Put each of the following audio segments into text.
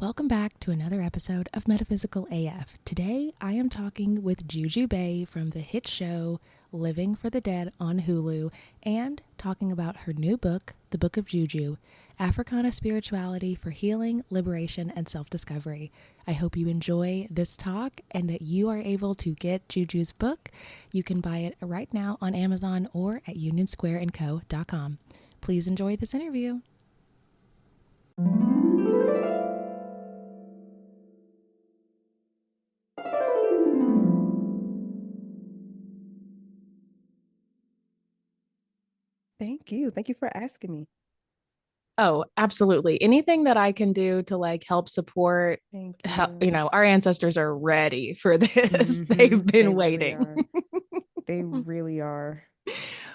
Welcome back to another episode of Metaphysical AF. Today, I am talking with Juju Bae from the hit show Living for the Dead on Hulu and talking about her new book, The Book of Juju, Africana Spirituality for Healing, Liberation, and Self-Discovery. I hope you enjoy this talk and that you are able to get Juju's book. You can buy it right now on Amazon or at unionsquareandco.com. Please enjoy this interview. Thank you. Thank you for asking me. Oh, absolutely. Anything that I can do to help support, Thank you. our ancestors are ready for this. They've They been really waiting. are. They really are.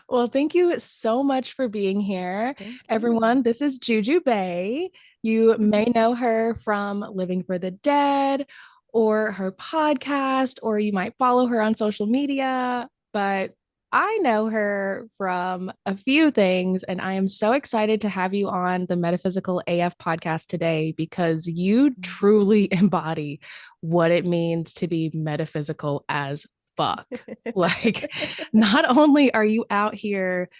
Well, thank you so much for being here. Thank you. Everyone, this is Juju Bae. You may know her from Living for the Dead or her podcast, or you might follow her on social media, but I know her from a few things, and I am so excited to have you on the Metaphysical AF podcast today because you truly embody what it means to be metaphysical as fuck. Like, not only are you out here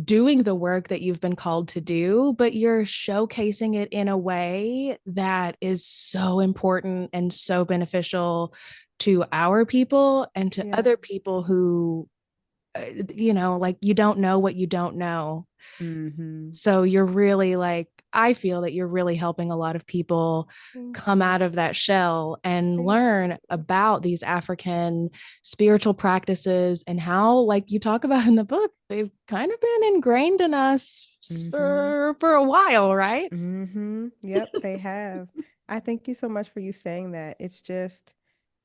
doing the work that you've been called to do, but you're showcasing it in a way that is so important and so beneficial to our people and to Yeah. other people who, you don't know what you don't know. Mm-hmm. So you're really I feel that you're really helping a lot of people Thank come you. out of that shell and Thank learn about these African spiritual practices and how, like you talk about in the book, they've kind of been ingrained in us you. Mm-hmm. for a while, right? Mm-hmm. Yep, they have. I thank you so much for you saying that. It's just,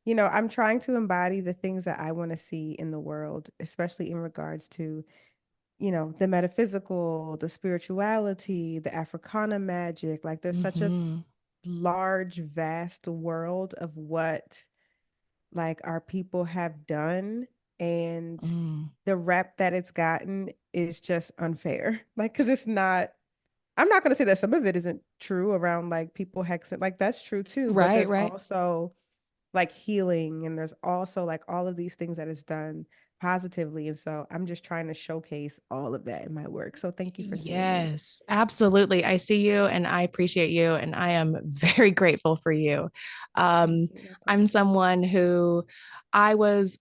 I'm trying to embody the things that I want to see in the world, especially in regards to the metaphysical, the spirituality, the Africana magic. Like there's such a Mm-hmm. large, vast world of what like our people have done. And Mm. the rep that it's gotten is just unfair. Like, because I'm not going to say that some of it isn't true around like people hexing, like that's true too, but Right, there's right. also like healing and there's also like all of these things that is done positively. And so I'm just trying to showcase all of that in my work. So thank you for seeing me. Yes, absolutely. I see you and I appreciate you, and I am very grateful for you. Thank Um, you. No I'm problem. someone who I was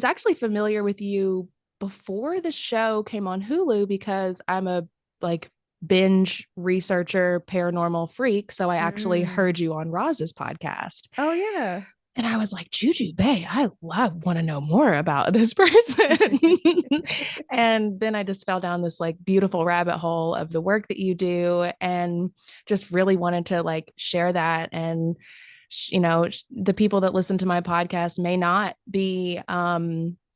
actually familiar with you before the show came on Hulu because I'm a like binge researcher, paranormal freak. So I actually Mm. heard you on Roz's podcast. Oh yeah. And I was like, Juju Bae, I want to know more about this person. And then I just fell down this beautiful rabbit hole of the work that you do and just really wanted to share that. And, the people that listen to my podcast may not be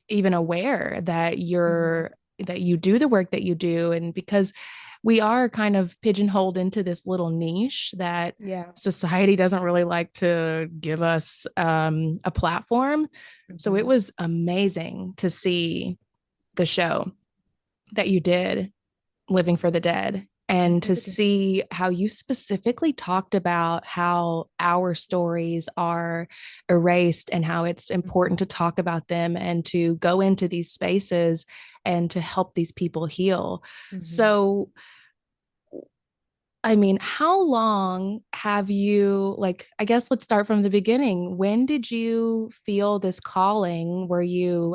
even aware that Mhm. that you do the work that you do. And because we are kind of pigeonholed into this little niche that Yeah. society doesn't really like to give us a platform. So it Mhm. was amazing to see the show that you did, Living for the Dead, and Living to for the see how you specifically talked about how our stories are erased and how it's important Mhm. to talk about them and to go into these spaces and to help these people heal. Mhm. So I mean, how long have you, I guess let's start from the beginning. When did you feel this calling?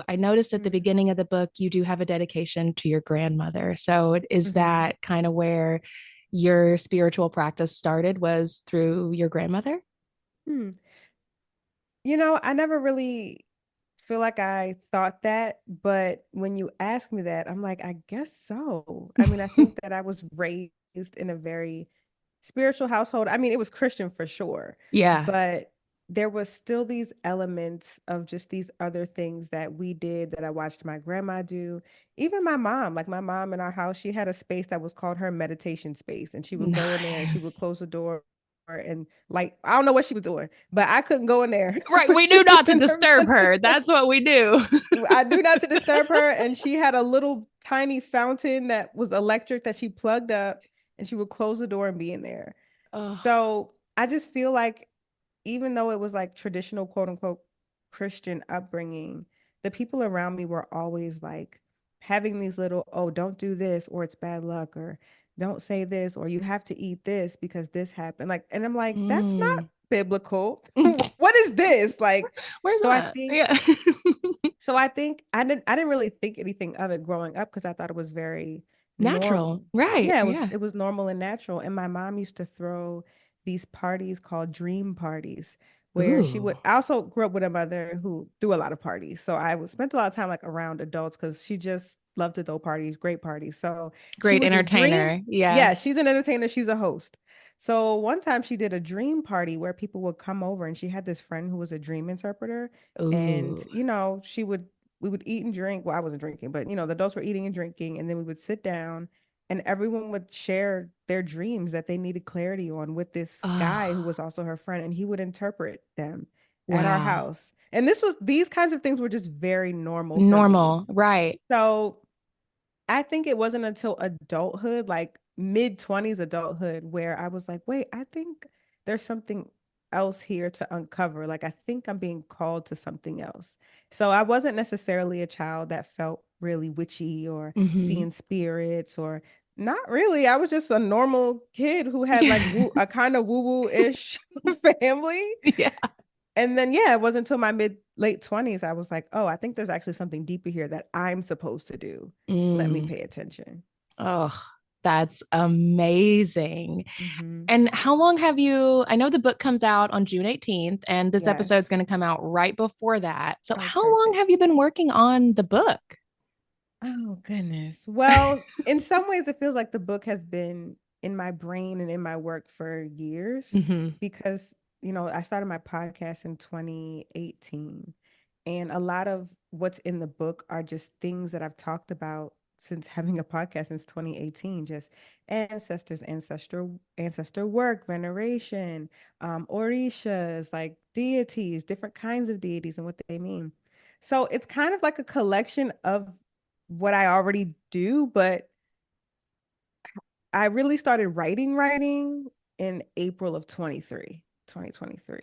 I noticed at the Mhm. beginning of the book, you do have a dedication to your grandmother. So is Mhm. that kind of where your spiritual practice started, was through your grandmother? Hmm. I never really feel like I thought that, but when you ask me that, I'm like, I guess so. I mean, I think that I was raised in a very spiritual household. I mean, it was Christian for sure, Yeah. but there was still these elements of just these other things that we did that I watched my grandma do. Even my mom, like my mom in our house, she had a space that was called her meditation space, and she would go in there and she would Nice. close the door and like I don't know what she was doing, but I couldn't go in there Right. when We she knew not was to in her disturb her. meditation. That's what we do. I knew not to disturb her, and she had a little tiny fountain that was electric that she plugged up, and she would close the door and be in there. Oh, So I just feel like even though it was like traditional quote unquote Christian upbringing, the people around me were always like having these little, oh, don't do this or it's bad luck, or don't say this, or you have to eat this because this happened. Like, and I'm like, that's not Mm. biblical. What is this? Like, Where's so I that? think Yeah. so I think I didn't really think anything of it growing up because I thought it was very Natural. normal. Right. Yeah, it was Yeah. it was normal and natural. And my mom used to throw these parties called dream parties where she Ooh, would I also grew up with a mother who threw a lot of parties. So I would spent a lot of time like around adults because she just loved to throw parties, great parties. So she great would do dream. entertainer. Yeah. Yeah, she's an entertainer, she's a host. So one time she did a dream party where people would come over and she had this friend who was a dream interpreter and Ooh. she would we would eat and drink. Well, I wasn't drinking, but the adults were eating and drinking, and then we would sit down and everyone would share their dreams that they needed clarity on with this guy who Oh, was also her friend, and he would interpret them at our wow. house. And these kinds of things were just very normal for me. Normal. Right. So I think it wasn't until adulthood, like mid 20s adulthood, where I was like, wait, I think there's something else here to uncover. Like, I think I'm being called to something else. So I wasn't necessarily a child that felt really witchy or Hmm. seeing spirits or not really. I was just a normal kid who had like a kind of woo-woo-ish family. Yeah. And then, yeah, it wasn't until my mid late 20s I was like, oh, I think there's actually something deeper here that I'm supposed to do. Let me Mm. pay attention. Oh, that's amazing. Hmm. And how long have you? I know the book comes out on June 18th, and this episode's Yes. going to come out right before that. So, Oh, how long perfect. have you been working on the book? Oh, goodness. Well, in some ways, it feels like the book has been in my brain and in my work for years Hmm. because, I started my podcast in 2018. And a lot of what's in the book are just things that I've talked about since having a podcast since 2018, just ancestors, ancestor work, veneration, orishas, like deities, different kinds of deities and what they mean. So it's kind of like a collection of what I already do, but I really started writing in April of 2023.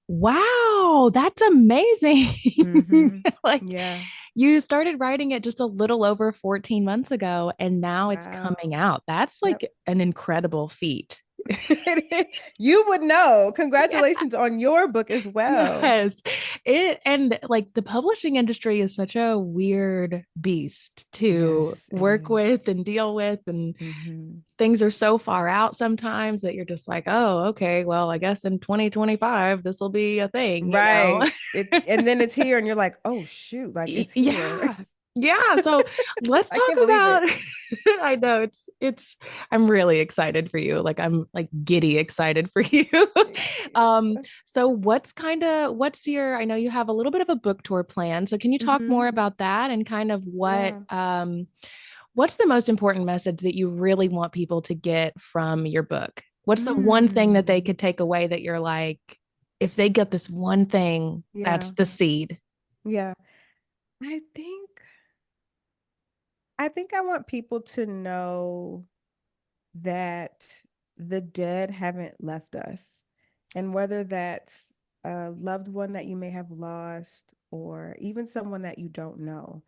Wow, that's amazing. Mm-hmm. Like Yeah. you started writing it just a little over 14 months ago, and now it's coming Wow. out. That's Yep. like an incredible feat. You would know. Congratulations on your book as well. Yes. It and like the publishing industry is such a weird beast to Yes, it work is. with and deal with, and Mm-hmm. things are so far out sometimes that you're just like, "Oh, okay, well, I guess in 2025 this will be a thing, you know?" Right. And then it's here and you're like, oh shoot, like it's here. Yeah. Yeah, so let's I talk can't believe about it. I know it's I'm really excited for you. Like I'm like giddy excited for you. Thank you. So what's your I know you have a little bit of a book tour plan. So can you talk more Mm-hmm. about that and kind of Yeah. what's the most important message that you really want people to get from your book? What's the one thing that they Mm. could take away that you're like, if they get this one thing, that's Yeah. the seed? Yeah. I think I want people to know that the dead haven't left us. And whether that's a loved one that you may have lost or even someone that you don't know,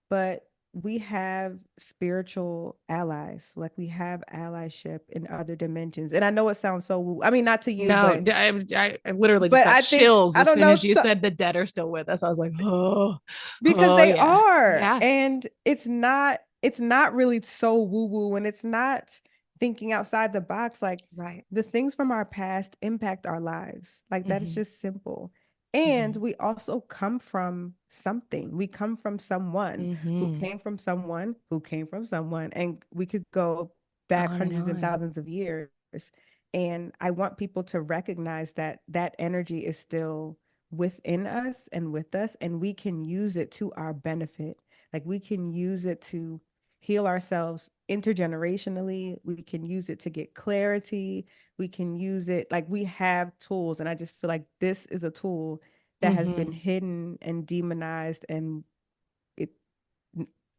but we have spiritual allies. Like we have allyship in other dimensions. And I know it sounds so I mean, not to you, No, I literally just but got I think chills I as don't soon know as you said the dead are still with us. I was like, oh, because oh they yeah, are. yeah, And it's not really so woo woo and it's not thinking outside the box. Like right. the things from our past impact our lives. Like that's Hmm. just simple. And Hmm. we also come from something. We come from someone who Hmm. came from someone who came from someone, and we could go back On and hundreds and on. thousands of years. And I want people to recognize that that energy is still within us and with us, and we can use it to our benefit. Like we can use it to heal ourselves intergenerationally. We can use it to get clarity. We can use it like we have tools. And I just feel like this is a tool that has been Hmm. hidden and demonized and it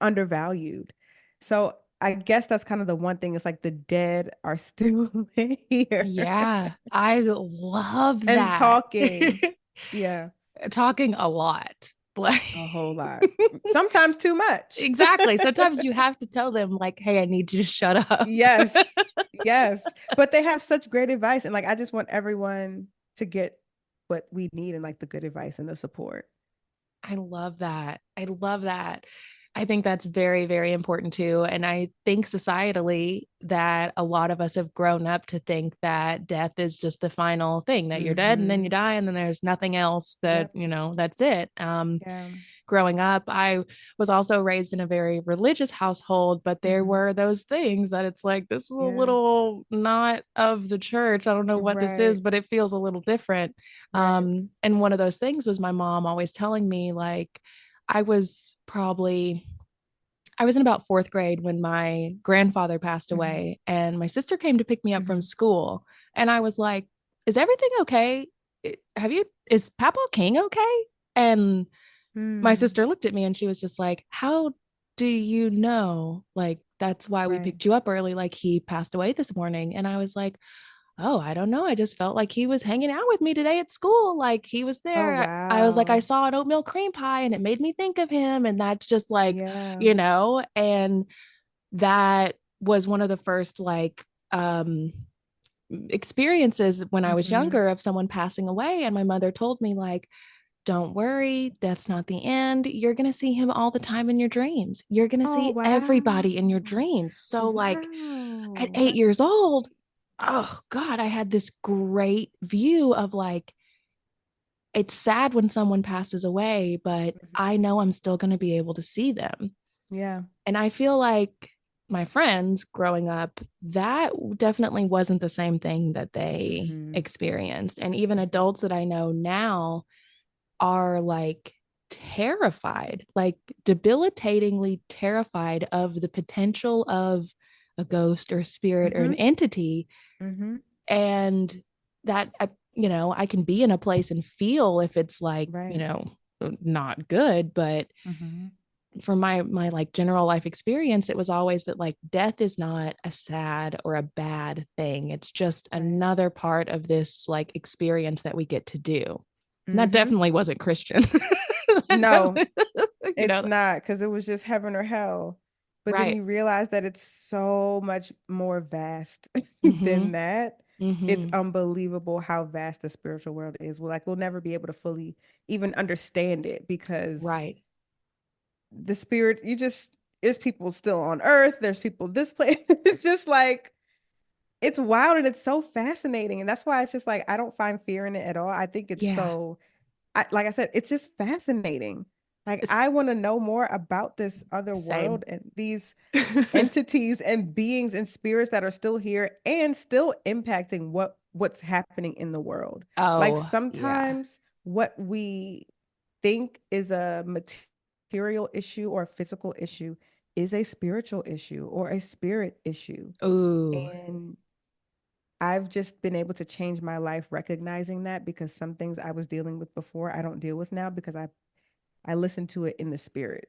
undervalued. So I guess that's kind of the one thing. It's like the dead are still here Yeah, I love and that. talking. Yeah, Talking a lot. Like a whole lot. Sometimes too much. exactly. Sometimes you have to tell them like, "Hey, I need you to shut up." Yes. Yes. But they have such great advice. And like, I just want everyone to get what we need and like the good advice and the support. I love that. I love that. I think that's very, very important too. And I think societally that a lot of us have grown up to think that death is just the final thing, that you're dead and then you Mm-hmm. die and then there's nothing else that, Yep. that's it. Yeah. Growing up, I was also raised in a very religious household, but there Mm-hmm. were those things that it's like, this is a Yeah. little not of the church. I don't know what this is, Right. but it feels a little different. Right. And one of those things was my mom always telling me, like, I was probably I was in about fourth grade when my grandfather passed Mm-hmm. away, and my sister came to pick me up from Mm-hmm. school. And I was like, "Is everything okay? Is Papa King okay?" And my Mm. sister looked at me and she was just like, "How do you know? Like, that's why we Right. picked you up early. Like, he passed away this morning." And I was like, "Oh, I don't know. I just felt like he was hanging out with me today at school. Like, he was Oh, there. I was like, I wow. saw an oatmeal cream pie and it made me think of him." And that's just like, Yeah. and that was one of the first like experiences when I was Mm-hmm. younger of someone passing away. And my mother told me, like, don't worry, that's not the end. You're going to see him all the time in your dreams. You're going to Oh, see wow. everybody in your dreams. So, like, at Wow. 8 years That's old, oh God, I had this great view of like, it's sad when someone passes away, but I know I'm still going to be able to see them. yeah. And I feel like my friends growing up, that definitely wasn't the same thing that they Mm-hmm. experienced. And even adults that I know now are like terrified, like debilitatingly terrified of the potential of a ghost or a spirit or an Mm-hmm. entity. Mm-hmm. And that, I can be in a place and feel if it's like, Right. not good, but Mm-hmm. from my like general life experience, it was always that like death is not a sad or a bad thing. It's just Right. another part of this like experience that we get to do. And that Mm-hmm. definitely wasn't Christian. That No, definitely, you it's know, not because it was just heaven or hell. But then right. you realize that it's so much more vast Mm-hmm. than that. It's Mm-hmm. unbelievable how vast the spiritual world is. We'll never be able to fully even understand it because Right. the spirit, there's people still on earth, there's people this place. It's just like it's wild and it's so fascinating. And that's why it's just like I don't find fear in it at all. I think it's Yeah. so like I said, it's just fascinating. Like It's I want to know more about this other same. world and these entities and beings and spirits that are still here and still impacting what's happening in the world. Like Oh, yeah. sometimes what we think is a material issue or a physical issue is a spiritual issue or a spirit issue. Ooh. And I've just been able to change my life recognizing that because some things I was dealing with before I don't deal with now because I listen to it in the spirit.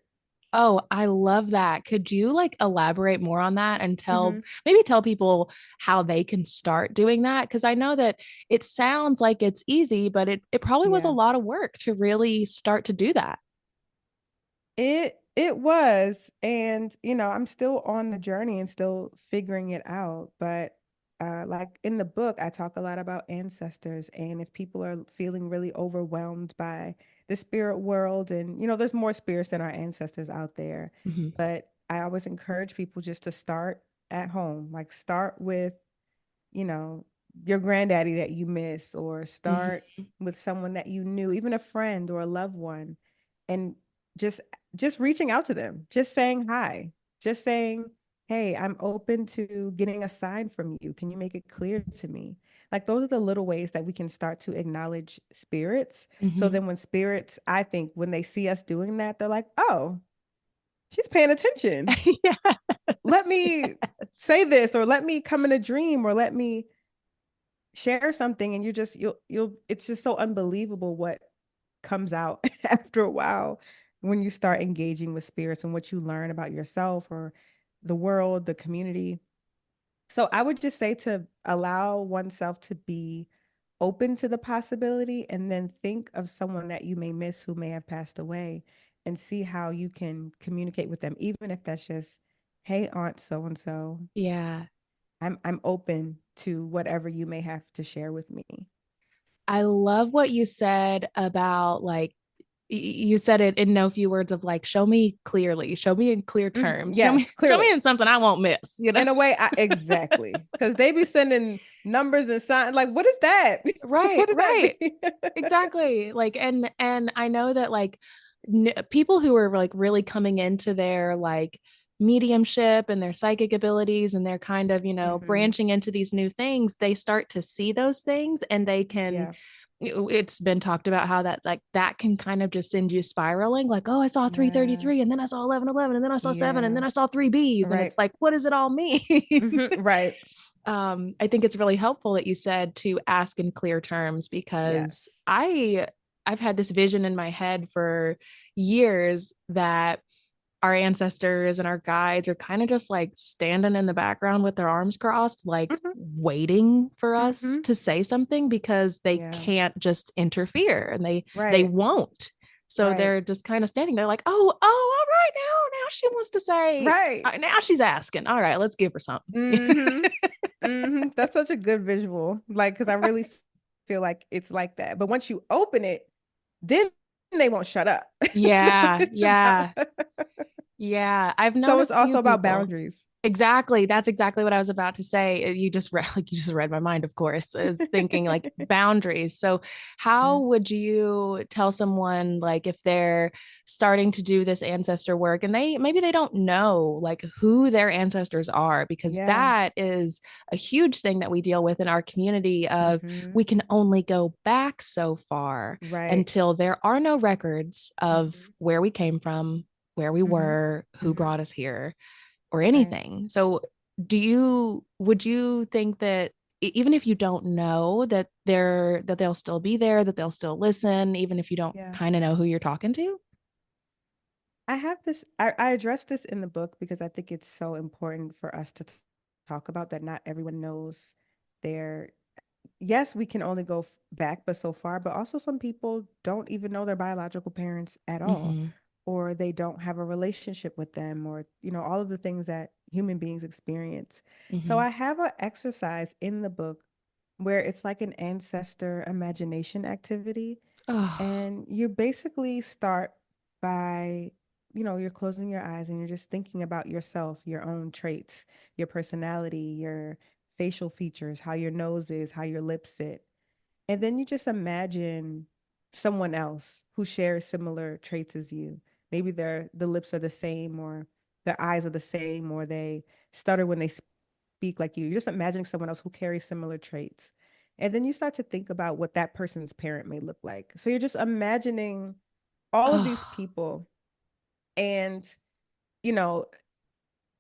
Oh, I love that. Could you like elaborate more on that and Hmm. maybe tell people how they can start doing that? Because I know that it sounds like it's easy, but it probably was a Yeah. lot of work to really start to do that. It was, and I'm still on the journey and still figuring it out. But like in the book, I talk a lot about ancestors, and if people are feeling really overwhelmed by the spirit world, and there's more spirits than our ancestors out there. Mhm. But I always encourage people just to start at home, like start with you know, your granddaddy that you miss, or start Mhm. with someone that you knew, even a friend or a loved one, and just just reaching out to them, just saying hi, just saying, "Hey, I'm open to getting a sign from you. Can you make it clear to me?" Like those are the little ways that we can start to acknowledge spirits. So Mhm. then when spirits, I think when they see us doing that, they're like, "Oh, she's paying attention. Let Yes. me Yes. say this, or let me come in a dream, or let me share something," and you'll it's just so unbelievable what comes out after a while when you start engaging with spirits and what you learn about yourself or the world, the community. So I would just say to allow oneself to be open to the possibility and then think of someone that you may miss who may have passed away and see how you can communicate with them, even if that's just, hey, Aunt so and so, Yeah. I'm open to whatever you may have to share with me. I love what you said about like you said it in no few words of like show me clearly, show me in clear terms, Yes, show me clearly. in something I won't miss, you know. In a way, exactly. Because they be sending numbers and signs. Like, what is that? Right, What does that right. mean? Exactly. Like and I know that like people who are like really coming into their like mediumship and their psychic abilities and they're kind of, Hmm. branching into these new things, they start to see those things and they can Yeah. it's been talked about how that like that can kind of just send you spiraling like, oh, I saw Yeah. 333 and then I saw 1111 and then I saw 7 and then Yeah. I saw 3 Bs and Right. it's like what does it all mean? Right. I think it's really helpful that you said to ask in clear terms because Yes. I've had this vision in my head for years that our ancestors and our guides are kind of just like standing in the background with their arms crossed, like Hmm. waiting for us Hmm. to say something because they Yeah. can't just interfere and they Right. won't. So Right. they're just kind of standing there like, oh, all right, now she wants to say, Right. now she's asking. All right, let's give her something. Hmm. Hmm. That's such a good visual. Like, because I really feel like it's like that. But once you open it, then they won't shut up. So Yeah, it's about yeah, yeah. I've known so a it's few also about people. boundaries. Exactly. That's exactly what I was about to say. You just read like you just read my mind, of course, is thinking like boundaries. So how Mhm. would you tell someone like if they're starting to do this ancestor work and they maybe they don't know like who their ancestors are because Yeah. that is a huge thing that we deal with in our community of Hmm. we can only go back so far Right. until there are no records of Hmm. where we came from, where we Hmm. were, who Hmm. brought us here or Right. anything. So would you think that even if you don't know that they'll still be there, that they'll still listen, even if you don't Yeah. kind of know who you're talking to? I have this, I address this in the book because I think it's so important for us to talk about that not everyone knows their, yes, we can only go back but so far, but also some people don't even know their biological parents at all, Mm-hmm. or they don't have a relationship with them, or, all of the things that human beings experience. So Mm-hmm. I have an exercise in the book where it's like an ancestor imagination activity. Oh, And you basically start by, you're closing your eyes and you're just thinking about yourself, your own traits, your personality, your facial features, how your nose is, how your lips sit. And then you just imagine someone else who shares similar traits as you. Maybe the lips are the same, or their eyes are the same, or they stutter when they speak like you. You're just imagining someone else who carries similar traits. And then you start to think about what that person's parent may look like. So you're just imagining all of these oh, people. And, you know,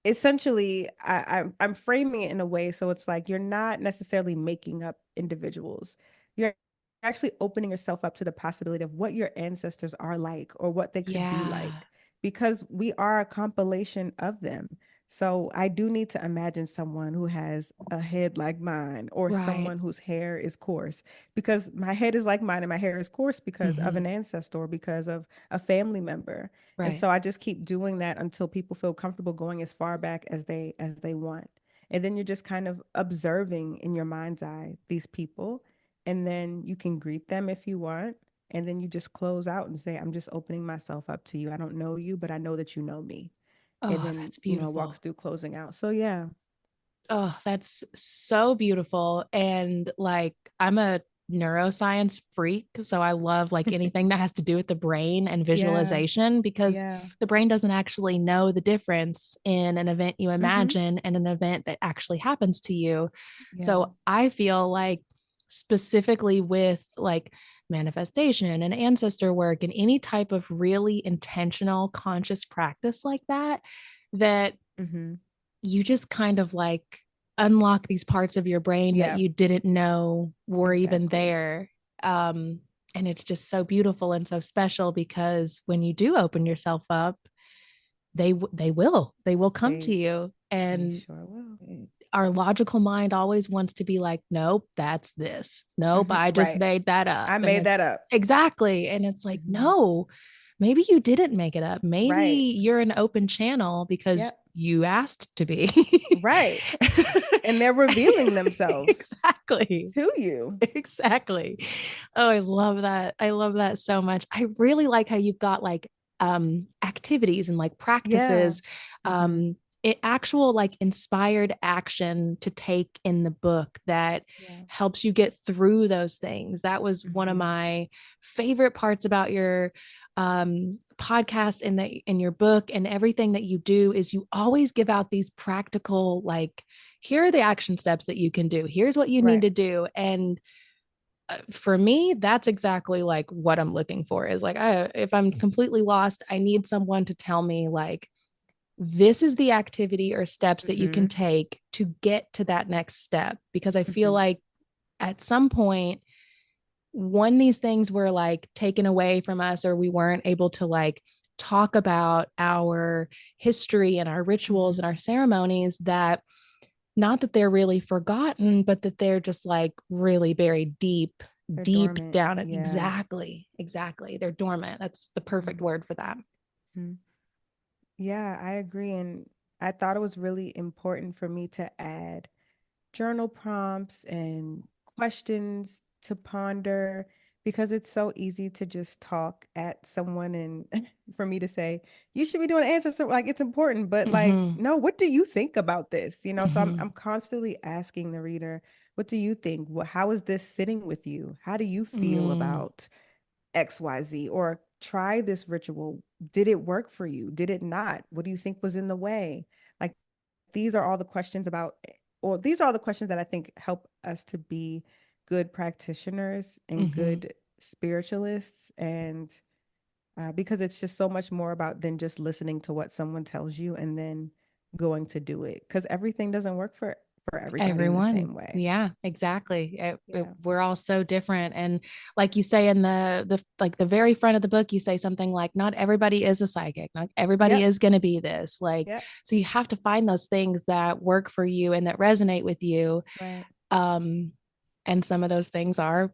essentially I'm framing it in a way so it's like you're not necessarily making up individuals. You're actually opening yourself up to the possibility of what your ancestors are like or what they could be yeah, like, because we are a compilation of them. So I do need to imagine someone who has a head like mine, or right. someone whose hair is coarse, because my head is like mine and my hair is coarse because of Mm-hmm. an ancestor or because of a family member. And Right. so I just keep doing that until people feel comfortable going as far back as they want. And then you're just kind of observing in your mind's eye these people, and then you can greet them if you want. And then you just close out and say, I'm just opening myself up to you. I don't know you, but I know that you know me. And Oh, then, that's walks beautiful. through closing out. So yeah. Oh, that's so beautiful. And like, I'm a neuroscience freak. So I love like anything that has to do with the brain and Yeah. visualization because Yeah. the brain doesn't actually know the difference in an event you Mm-hmm. imagine and an event that actually happens to you. Yeah. So I feel like, specifically with like manifestation and ancestor work and any type of really intentional, conscious practice like that, that Mm-hmm. you just kind of like unlock these parts of your brain that Yeah. you didn't know were even Exactly. there. Um, and it's just so beautiful and so special because when you do open yourself up, they will come to They you. they And sure will. our logical mind always wants to be like, nope, that's this. Nope, I just Right. made that up. I And made it's that up. exactly. And it's like, Hmm. no, maybe you didn't make it up. Maybe Right. you're an open channel because Yep. you asked to be. Right. And they're revealing themselves Exactly. to you. Exactly. Oh, I love that. I love that so much. I really like how you've got like activities and like Yeah. practices, Hmm. actual like inspired action to take in the book that Yeah. helps you get through those things. That was one of Hmm. my favorite parts about your podcast and the in your book and everything that you do is you always give out these practical like here are the action steps that you can do. Here's what you need Right. to do. And for me, that's exactly like what I'm looking for is like, if I'm completely lost, I need someone to tell me, like, this is the activity or steps that you can Hmm. take to get to that next step. Because I feel Hmm. like at some point, when these things were like taken away from us, or we weren't able to like talk about our history and our rituals Hmm. and our ceremonies, that not that they're really forgotten, but that they're just like really buried deep, They're deep dormant. down. Yeah. Exactly. Exactly. They're dormant. That's the perfect word for that. Hmm. Yeah, I agree. And I thought it was really important for me to add journal prompts and questions to ponder because it's so easy to just talk at someone and for me to say, you should be doing answers. So like it's important, but like, Mm-hmm. no, what do you think about this? You know, so I'm Mm-hmm. I'm constantly asking the reader, what do you think? How is this sitting with you? How do you feel Mm. about XYZ? Or try this ritual. Did it work for you? Did it not? What do you think was in the way? Like these are all the questions about, or these are all the questions that I think help us to be good practitioners and Mm-hmm. good spiritualists. And because it's just so much more about than just listening to what someone tells you and then going to do it. Because everything doesn't work for everybody in the Everyone. same way. Yeah, exactly. Yeah. We're all so different. And like you say in the like the very front of the book, you say something like, not everybody is a psychic. Not everybody Yep. is going to be this. Like, Yep. so you have to find those things that work for you and that resonate with you. Right. Um, and some of those things are,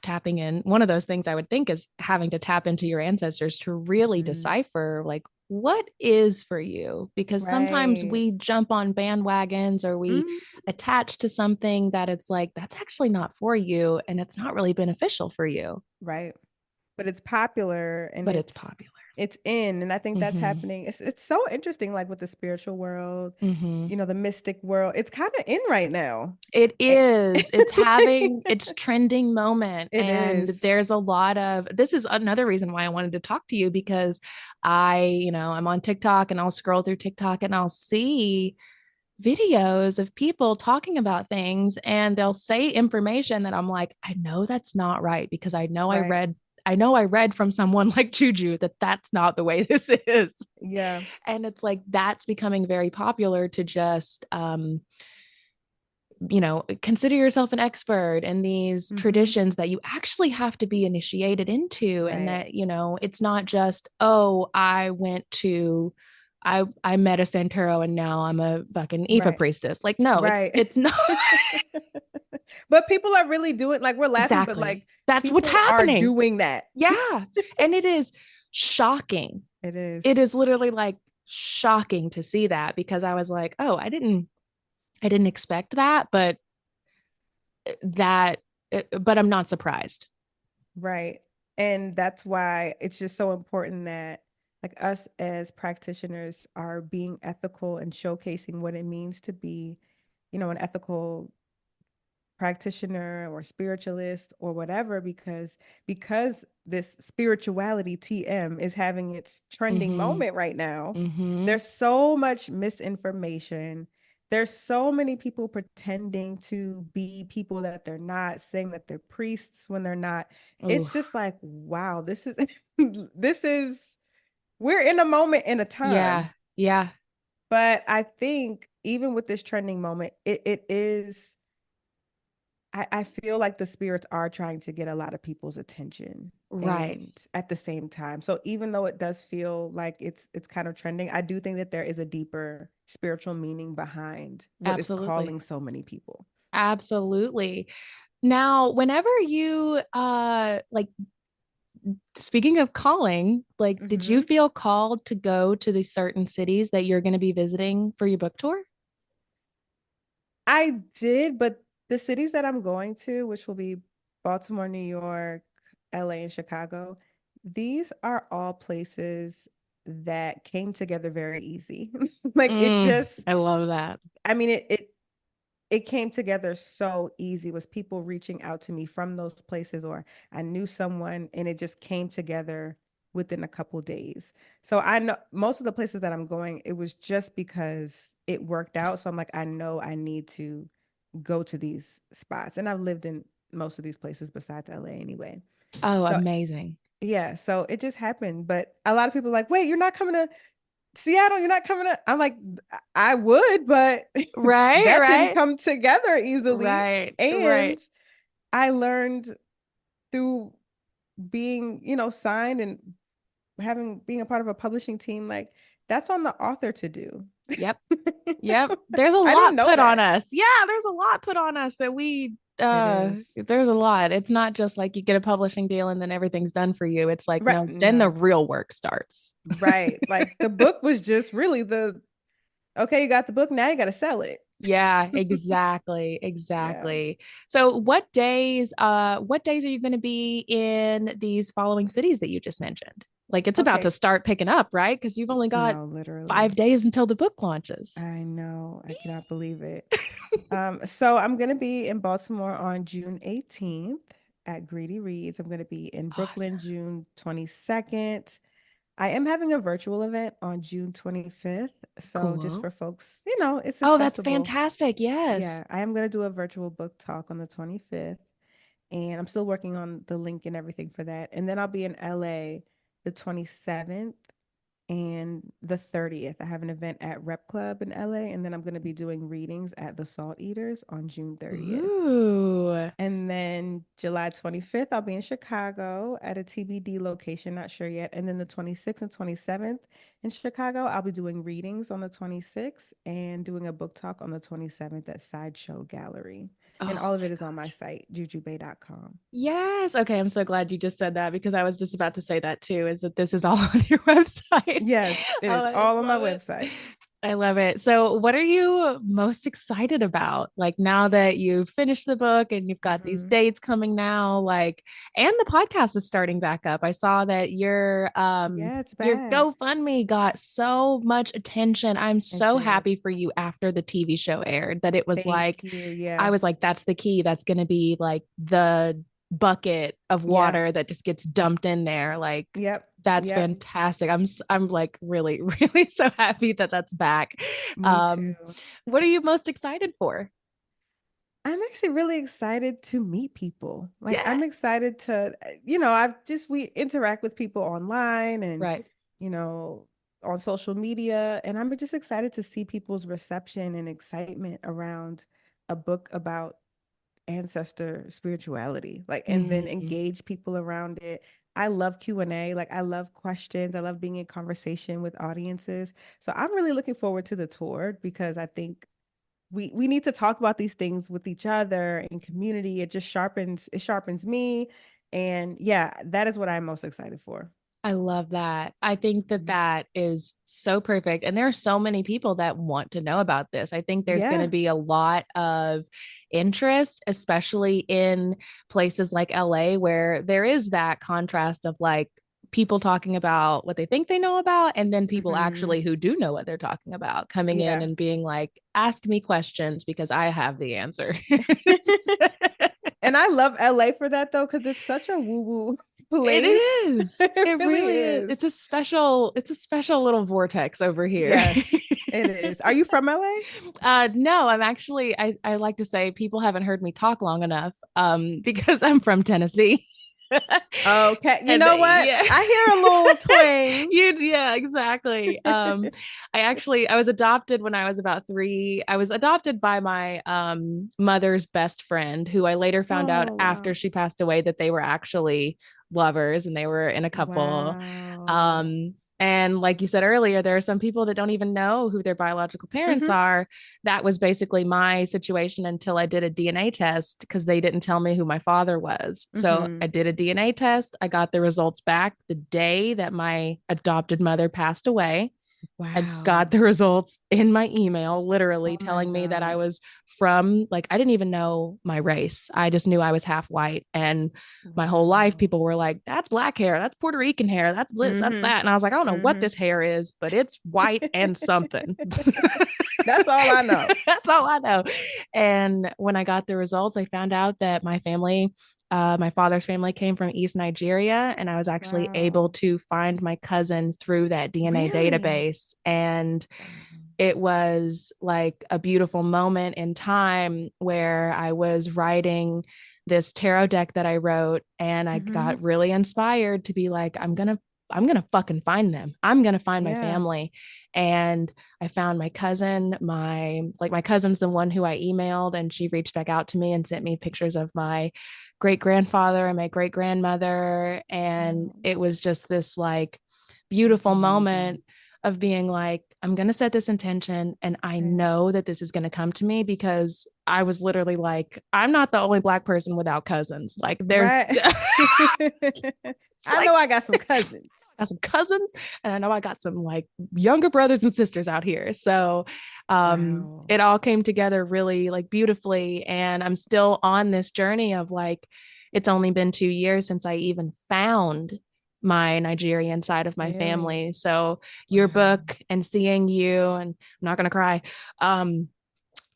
tapping in. One of those things I would think is having to tap into your ancestors to really Hmm. decipher like what is for you, because sometimes Right. we jump on bandwagons or we Mm. attach to something that it's like that's actually not for you and it's not really beneficial for you, Right. But it's popular and but it's popular. it's in, and I think that's Mm-hmm. happening. It's so interesting, like with the spiritual world, Mm-hmm. the mystic world. It's kind of in right now. It Eh, is. It's having its trending moment. It And is. there's a lot of this is another reason why I wanted to talk to you because I'm on TikTok and I'll scroll through TikTok and I'll see videos of people talking about things and they'll say information that I'm like, I know that's not right because Right. I know I read from someone like Juju that that's not the way this is. Yeah. And it's like that's becoming very popular to just consider yourself an expert in these Hmm. traditions that you actually have to be initiated into. And Right. that, it's not just, oh, I met a Santero and now I'm a fucking Eva Right. priestess. Like, no, it's Right. it's not But people are really doing, like, we're laughing, but exactly. like That's what's people are happening. doing that. Yeah. And it is shocking. It It is. is literally like shocking to see that because I was like, oh, I didn't expect that, that but I'm not surprised. Right. And that's why it's just so important that like us as practitioners are being ethical and showcasing what it means to be, an ethical practitioner or spiritualist or whatever because this spirituality TM is having its trending Mm-hmm. moment right now. Mm-hmm. There's so much misinformation. There's so many people pretending to be people that they're not, saying that they're priests when they're not. It's Oh, just like, wow, this is this is we're in a moment in a yeah. time. Yeah. But I think even with this trending moment, it is I feel like the spirits are trying to get a lot of people's attention Right. and at the same time. So even though it does feel like it's kind of trending, I do think that there is a deeper spiritual meaning behind what is Absolutely. calling so many people. Absolutely. Now, whenever you like speaking of calling, like did you Hmm. feel called to go to these certain cities that you're going to be visiting for your book tour? I did, but the cities that I'm going to, which will be Baltimore, New York, LA, and Chicago, these are all places that came together very easy. Like it just, I love that. I mean, it came together so easy was people reaching out to me from those places, or I knew someone and it just came together within a couple days. So I know most of the places that I'm going, it was just because it worked out. So I'm like, I know I need to go to these spots. And I've lived in most of these places besides LA anyway. Oh, So amazing. yeah, so it just happened. But a lot of people are like, wait, you're not coming to Seattle, you're not coming to. I'm like, I would, but Right, that didn't right, come together easily. right, And right. I learned through being, signed and having being a part of a publishing team, like that's on the author to do. Yep. Yep. There's a I didn't lot know put on that. us. Yeah, there's a lot put on us that we It is. there's a lot. It's not just like you get a publishing deal and then everything's done for you. It's like Right. no, then the No. real work starts. Right. Like the book was just really the okay, you got the book, now you got to sell it. Yeah, exactly. Yeah. Exactly. So what days are you going to be in these following cities that you just mentioned? Like it's about to Okay. start picking up, right? Because you've only got No, 5 literally. days until the book launches. I know. I cannot believe it. So I'm gonna be in Baltimore on June 18th at Greedy Reads. I'm gonna be in Awesome. Brooklyn June 22nd. I am having a virtual event on June 25th. So just Cool. for folks, it's Oh, that's accessible. fantastic. Yes. Yeah, I am gonna do a virtual book talk on the 25th. And I'm still working on the link and everything for that. And then I'll be in LA the 27th and the 30th. I have an event at Rep Club in LA, and then I'm going to be doing readings at the Salt Eaters on June 30th. Ooh. And then July 25th, I'll be in Chicago at a TBD location, not sure yet. And then the 26th and 27th in Chicago, I'll be doing readings on the 26th and doing a book talk on the 27th at Sideshow Gallery. And Oh all of my it is on my gosh. site, jujubae.com. Yes. Okay. I'm so glad you just said that because I was just about to say that too, is that this is all on your website. Yes, it is I all on my love it. website. I love it. So, what are you most excited about? Like now that you've finished the book and you've got these Mhm. dates coming now, like, and the podcast is starting back up. I saw that Yeah, it's your back. GoFundMe got so much attention. I'm It so did. happy for you after the TV show aired that it was Thank like you. I Yeah. was like, that's the key. That's going to be like the bucket of Yeah. water that just gets dumped in there. Like, Yep. that's Yep. fantastic. I'm like really, really so happy that that's back. Me Um, too. what are you most excited for? I'm actually really excited to meet people. Like I'm Yes. excited to, we interact with people online and, Right. you know, on social media. And I'm just excited to see people's reception and excitement around a book about ancestor spirituality, like, and then Mhm. engage people around it. I love Q&A. Like I love questions. I love being in conversation with audiences. So I'm really looking forward to the tour because I think we need to talk about these things with each other in community. It sharpens me. And yeah, that is what I'm most excited for. I love that. I think that Mhm. that is so perfect. And there are so many people that want to know about this. I think there's going to Yeah. be a lot of interest, especially in places like LA, where there is that contrast of like people talking about what they think they know about, and then people Hmm. actually who do know what they're talking about coming in Yeah. and being like, ask me questions because I have the answer. And I love LA for that though, because it's such a woo-woo It place. is. It It really really is. is. It's a special little vortex over here. Yes, it is. Are you from LA? No, I like to say people haven't heard me talk long enough because I'm from Tennessee. Okay. You And know what? yeah. I hear a little twang. Yeah, exactly. I was adopted when I was about 3. I was adopted by my mother's best friend, who I later found out Oh, after wow. she passed away that they were actually lovers and they were in a couple. Wow. And like you said earlier, there are some people that don't even know who their biological parents Mm-hmm. are. That was basically my situation until I did a DNA test because they didn't tell me who my father was. So Mm-hmm. I did a DNA test. I got the results back the day that my adopted mother passed away. I got Wow. the results in my email, literally Oh my telling me that I gosh. was from, like, I didn't even know my race. I just knew I was half white. And my whole life, Wow. people were like, that's black hair, that's Puerto Rican hair, that's this, that's Mm-hmm. that. And I was like, I don't know what Mm-hmm. this hair is, but it's white and something. That's all I know. That's all I know. And when I got the results, I found out that my family, my father's family came from East Nigeria, and I was actually able Wow. to find my cousin through that DNA Really? database. And Wow. it was like a beautiful moment in time where I was writing this tarot deck that I wrote, and I Mm-hmm. got really inspired to be like, I'm gonna fucking find them. I'm gonna find my Yeah. family. And I found my cousin, my cousin's the one who I emailed, and she reached back out to me and sent me pictures of my great grandfather and my great grandmother. And Wow. it was just this like That's beautiful amazing. moment of being like, I'm going to set this intention and I Yeah. know that this is going to come to me because I was literally like, I'm not the only black person without cousins. Like, there's, Right. it's I like, know I got some cousins. I got some cousins and I know I got some like younger brothers and sisters out here. So Wow. it all came together really like beautifully. And I'm still on this journey of like, it's only been 2 years since I even found my Nigerian side of my Really? family. So your Wow. book and seeing you, and I'm not gonna cry. Um,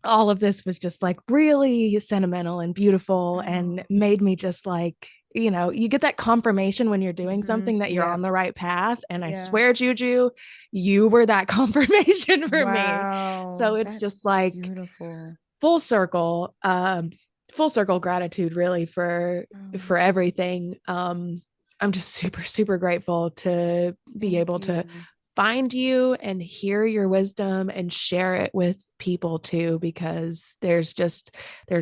all of this was just like really sentimental and beautiful and Oh. made me just like, you get that confirmation when you're doing Mm-hmm. something that you're Yeah. on the right path. And I Yeah. swear, Juju, you were that confirmation for me. So Wow. it's That's just like beautiful. full circle, full circle gratitude really for Oh, everything. I'm just super, super grateful to be thank able to you. find you and hear your wisdom and share it with people too, because there's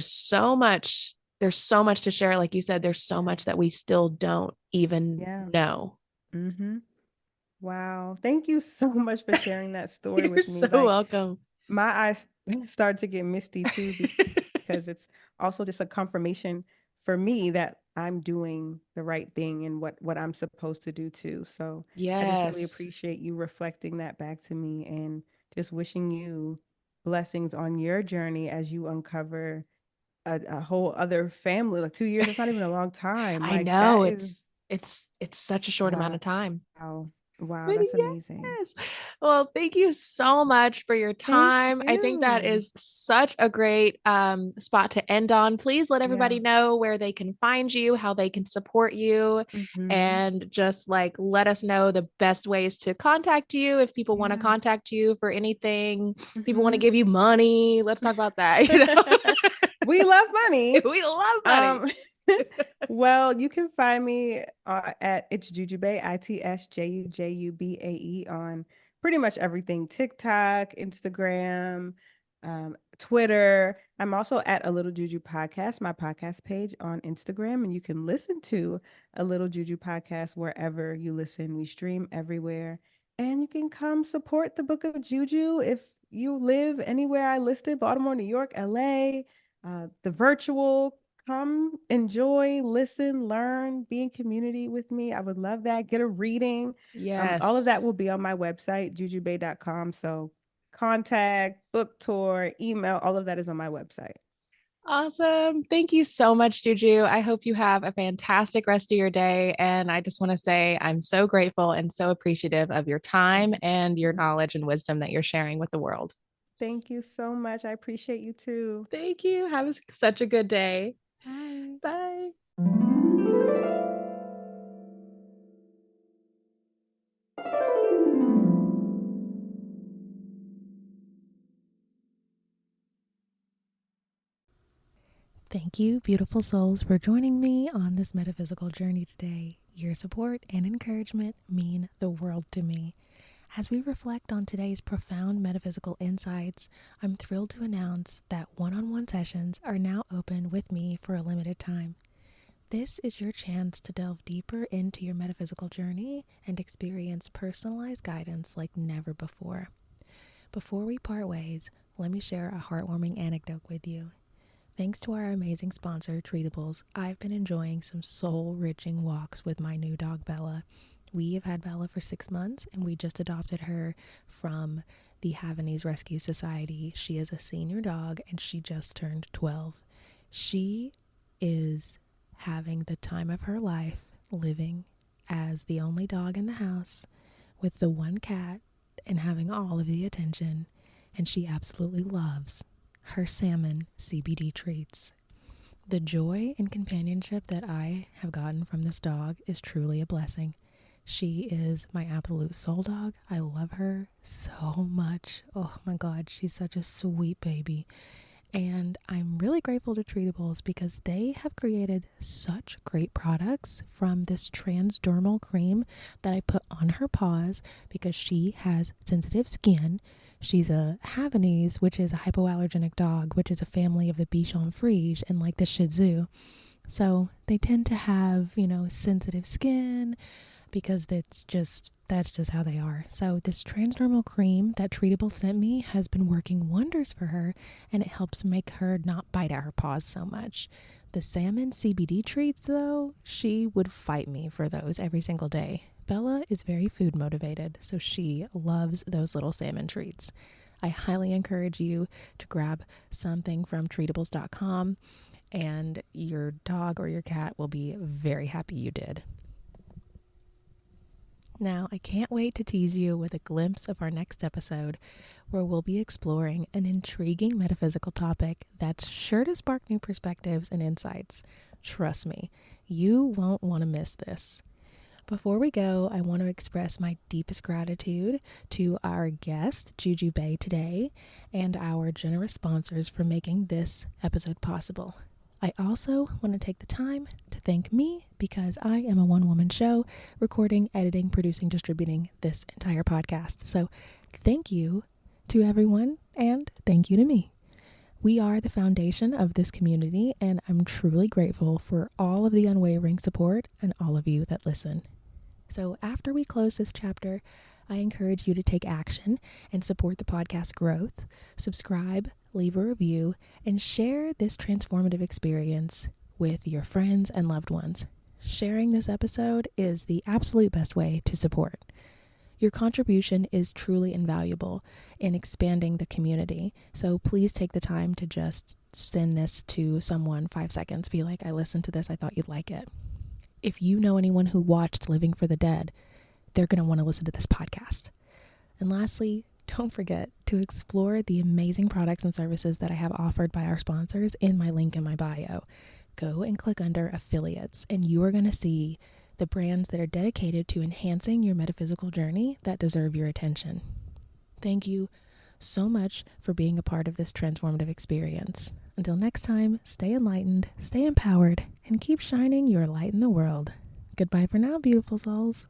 so much to share. Like you said, there's so much Yeah. that we still don't even Yeah. know. Mm-hmm. Wow. Thank you so much for sharing that story You're with me. so Like, welcome. my eyes start to get misty too because it's also just a confirmation for me that I'm doing the right thing and what I'm supposed to do too. So I just really Yes. appreciate you reflecting that back to me and just wishing you blessings on your journey as you uncover a whole other family. Like 2 years, that's not even a long time. I Like know that is it's such a short amount wow. of time. Wow, But that's amazing. yes. Well, thank you so much for your Thank time. I think that you. is such a great spot to end on. Please let Yeah. everybody know where they can find you, how they can support you, Hmm. and just like let us know the best ways to contact you if people want to Yeah. contact you for anything. People want to Hmm. give you money. Let's talk about that. We love money. We love money. Um, well, you can find me at It's Juju Bae, ITSJUJUBAE on pretty much everything: TikTok, Instagram, Twitter. I'm also at A Little Juju Podcast, my podcast page on Instagram, and you can listen to A Little Juju Podcast wherever you listen. We stream everywhere, and you can come support the Book of Juju if you live anywhere I listed: Baltimore, New York, LA, the virtual. Come enjoy, listen, learn, be in community with me. I would love that. Get a reading. All of that Yes. will be on my website, jujubay.com. So contact, book tour, email, all of that is on my website. Awesome. Thank you so much, Juju. I hope you have a fantastic rest of your day. And I just want to say I'm so grateful and so appreciative of your time Thank and your you. knowledge and wisdom that you're sharing with the world. Thank you so much. I appreciate you too. Thank you. Have such a good day. Bye. Bye. Thank Thank you, beautiful souls, for joining me on this metaphysical journey today. Your support and encouragement mean the world to me. As we reflect on today's profound metaphysical insights, I'm thrilled to announce that one-on-one sessions are now open with me for a limited time. This is your chance to delve deeper into your metaphysical journey and experience personalized guidance like never before. Before we part ways, let me share a heartwarming anecdote with you. Thanks to our amazing sponsor, Treatables, I've been enjoying some soul-enriching walks with my new dog, Bella. We have had Bella for 6 months, and we just adopted her from the Havanese Rescue Society. She is a senior dog, and she just turned 12. She is having the time of her life, living as the only dog in the house with the one cat and having all of the attention, and she absolutely loves her salmon CBD treats. The joy and companionship that I have gotten from this dog is truly a blessing. She is my absolute soul dog. I love her so much. Oh my God, she's such a sweet baby. And I'm really grateful to Treatables because they have created such great products, from this transdermal cream that I put on her paws because she has sensitive skin. She's a Havanese, which is a hypoallergenic dog, which is a family of the Bichon Frise and like the Shih Tzu. So they tend to have, sensitive skin because that's just how they are. So this transdermal cream that Treatable sent me has been working wonders for her, and it helps make her not bite at her paws so much. The salmon CBD treats, though, she would fight me for those every single day. Bella is very food motivated, so she loves those little salmon treats. I highly encourage you to grab something from treatables.com, and your dog or your cat will be very happy you did. Now, I can't wait to tease you with a glimpse of our next episode, where we'll be exploring an intriguing metaphysical topic that's sure to spark new perspectives and insights. Trust me, you won't want to miss this. Before we go, I want to express my deepest gratitude to our guest, Juju Bae, today, and our generous sponsors for making this episode possible. I also want to take the time to thank me, because I am a one-woman show, recording, editing, producing, distributing this entire podcast. So thank you to everyone, and thank you to me. We are the foundation of this community, and I'm truly grateful for all of the unwavering support and all of you that listen. So after we close this chapter, I encourage you to take action and support the podcast growth. Subscribe, leave a review, and share this transformative experience with your friends and loved ones. Sharing this episode is the absolute best way to support. Your contribution is truly invaluable in expanding the community, so please take the time to just send this to someone 5 seconds. Be like, I listened to this, I thought you'd like it. If you know anyone who watched Living for the Dead, they're going to want to listen to this podcast. And lastly, don't forget to explore the amazing products and services that I have offered by our sponsors in my link in my bio. Go and click under affiliates, and you are going to see the brands that are dedicated to enhancing your metaphysical journey that deserve your attention. Thank you so much for being a part of this transformative experience. Until next time, stay enlightened, stay empowered, and keep shining your light in the world. Goodbye for now, beautiful souls.